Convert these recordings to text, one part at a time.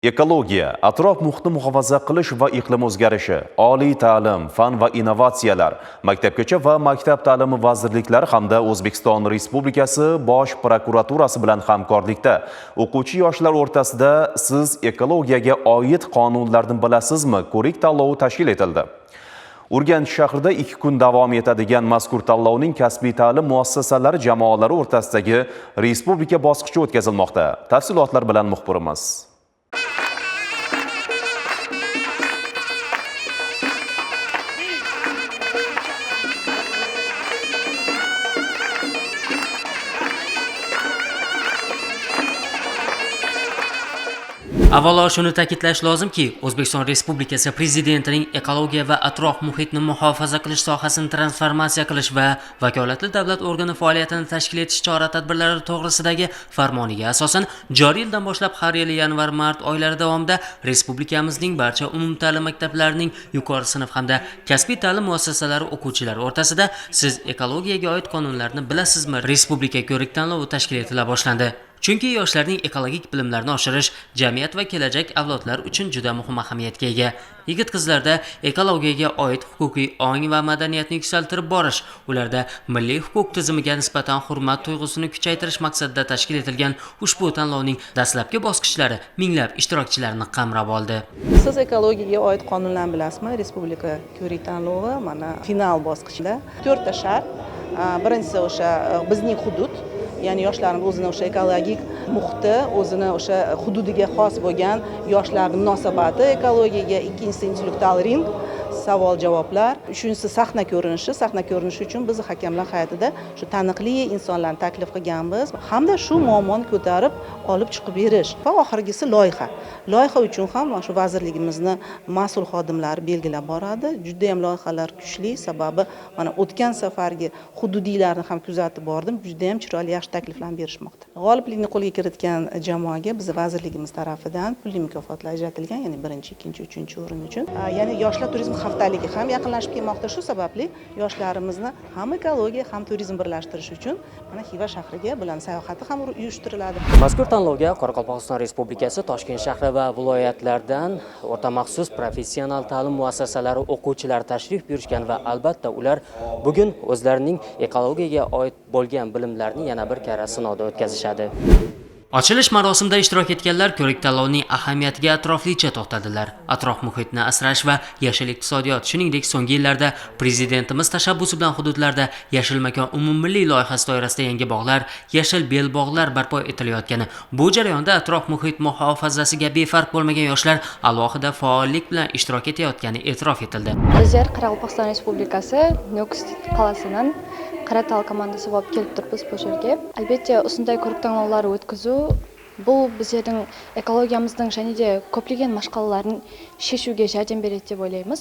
Ekologiya, atrof muhitni muhofaza qilish va iqlim o'zgarishi, oliy ta'lim, fan va innovatsiyalar, Maktabgacha va maktab ta'limi vazirliklari hamda O'zbekiston Respublikasi Bosh prokuraturasi bilan hamkorlikda o'quvchi yoshlar o'rtasida "Siz ekologiyaga oid qonunlarni bilasizmi?" ko'rik tanlovi tashkil etildi. Urganch shahrida 2 kun davom etadigan mazkur tanlovning kasbiy ta'lim muassasalari jamoalari o'rtasidagi respublika bosqichi o'tkazilmoqda. Tafsilotlar bilan muxbirimiz. Avvalo shuni ta'kidlash lozimki, O'zbekiston Respublikasi Prezidentining ekologiya va atrof muhitni muhofaza qilish sohasini transformatsiya qilish va vakolatli davlat organi faoliyatini tashkil etish chora-tadbirlari to'g'risidagi farmoniga asosan joriy yildan boshlab har yili yanvar-mart oylari davomida respublikamizning barcha umumta'lim maktablarining yuqori sinf hamda kasbiy ta'lim muassasalari o'quvchilari o'rtasida "Siz ekologiyaga oid qonunlarni bilasizmi?" respublika ko'rik tanlovi tashkil etila boshlandi. Chunki yoshlarning ekologik bilimlarini oshirish jamiyat va kelajak avlodlar uchun juda muhim ahamiyatga ega. Yigit-qizlarda ekologiyaga oid huquqiy ong va madaniyatni yuksaltirib borish, ularda milliy huquq tizimiga nisbatan hurmat tuyg'usini kuchaytirish maqsadida tashkil etilgan ushbu tanlovning dastlabki bosqichlari minglab ishtirokchilarni qamrab oldi. Siz ekologiyaga oid qonunlarni bilasizmi? Respublika ko'rik tanlovi mana final bosqichida 4 ta shart. Birinchisi o'sha bizning hudud, ya'ni yoshlarimiz o'zini o'sha ekologik muhiti, o'zini o'sha hududiga xos bo'lgan yoshlarning munosabati ekologiyaga, ikkinchisi intellektual ring, savol-javoblar, uchinchisi sahna ko'rinishi. Sahna ko'rinishi uchun biz hakamlar hay'atida shu taniqli insonlarni taklif qilganmiz hamda shu muammoni ko'tarib olib chiqib berish va oxirgisi loyiha. Loyiha uchun ham shu vazirligimizni mas'ul xodimlari belgilab boradi. Juda ham loyihalar kuchli, sababi mana o'tgan safargi hududiylarni ham kuzatib bordim. Juda ham chiroyli yaxshi takliflar berishmoqda. G'oliblikni qo'lga kiritgan jamoaga biz vazirligimiz tarafidan pulli mukofotlar ajratilgan, ya'ni 1-chi, 2-chi, 3-chi o'rin uchun. Ya'ni yoshlar turizmi haftaligi ham yaqinlashib kelmoqda. Shu sababli yoshlarimizni ham ekologiya, ham turizm birlashtirish uchun mana Xiva shahriga bilan sayohati ham uyushtiriladi. Mazkur tanlovga Qoraqalpog'iston Respublikasi, Toshkent shahri va viloyatlardan o'rta maxsus professional ta'lim muassasalari o'quvchilari tashrif buyurishgan va albatta ular bugun o'zlarining ekologiyaga oid bo'lgan bilimlarini yana bir karra sinovdan o'tkazishadi. Ochilish marosimida ishtirok etganlar ko'rik tanlovining ahamiyatiga atroflicha to'xtadilar. Atrof muhitni asrash va yashil iqtisodiyot, shuningdek so'nggi yillarda prezidentimiz tashabbusi bilan hududlarda yashil makon umummilliy loyihasi doirasida yangi bog'lar, yashil belbog'lar barpo etilayotgani, bu jarayonda atrof muhit muhofazasiga befarq bo'lmagan yoshlar alohida faollik bilan ishtirok etayotgani e'tirof etildi. Bizlar Qoraqalpog'iston Respublikasi Nukus qalasidan Qaratal komandasi bo'lib kelib turibmiz bu yerga. Albatta, usunday ko'rik tanlovlari o'tkazuv bu bizning ekologiyamizning yanada ko'plagan mashqalarini sheshuga yordam beradi deb o'ylaymiz.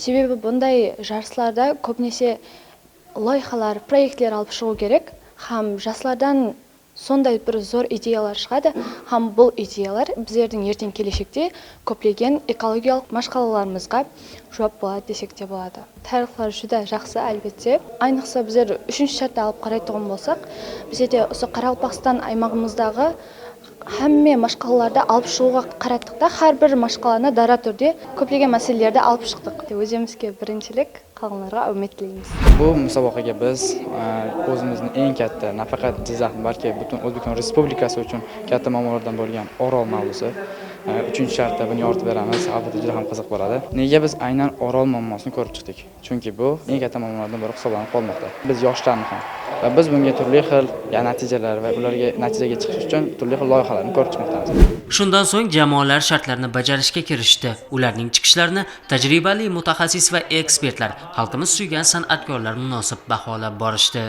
Sababi bunday jarishlarda ko'pincha loyihalar, proyektlar olib chiqish kerak. Ham yoshlardan sonday bir zo'r ideyalar chiqadi. Ham bu ideyalar bizning ertaga kelajakda ko'plagan ekologik mashqalalarimizga javob bo'ladi desek de bo'ladi. Tarixlar juda yaxshi albatta. Ayniqsa bizlar 3-shartda olib qaraydigan bo'lsak, bizda o'sha Qoraqalpog'iston aymog'imizdagi hamma mashqalarlarda olib chiqishga qaratdiqda, har bir mashqalani dara turdi ko'plagan masalalarda olib chiqdik. O'zimizga birinchilik, qolganlarga umid tilaymiz. Bu musobaqaga biz o'zimizning eng katta, nafaqat Jizzax, balki butun O'zbekiston Respublikasi uchun katta muammolardan bo'lgan Orol mavzusi 3-shartda buni yoritib beramiz. Albatta juda ham qiziq bo'ladi. Nega biz aynan Orol muammosini ko'rib chiqdik? Chunki bu eng katta muammolardan biri hisoblanib qolmoqda. Biz yoshlarni ham va biz bunga turli xil natijalar va ularga natijaga chiqish uchun turli xil loyihalarni ko'rib chiqmoqdamiz. Shundan so'ng jamoalar shartlarni bajarishga kirishdi. Ularning chiqishlarini tajribali mutaxassis va ekspertlar, xalqimiz suygan san'atkorlar munosib baholab borishdi.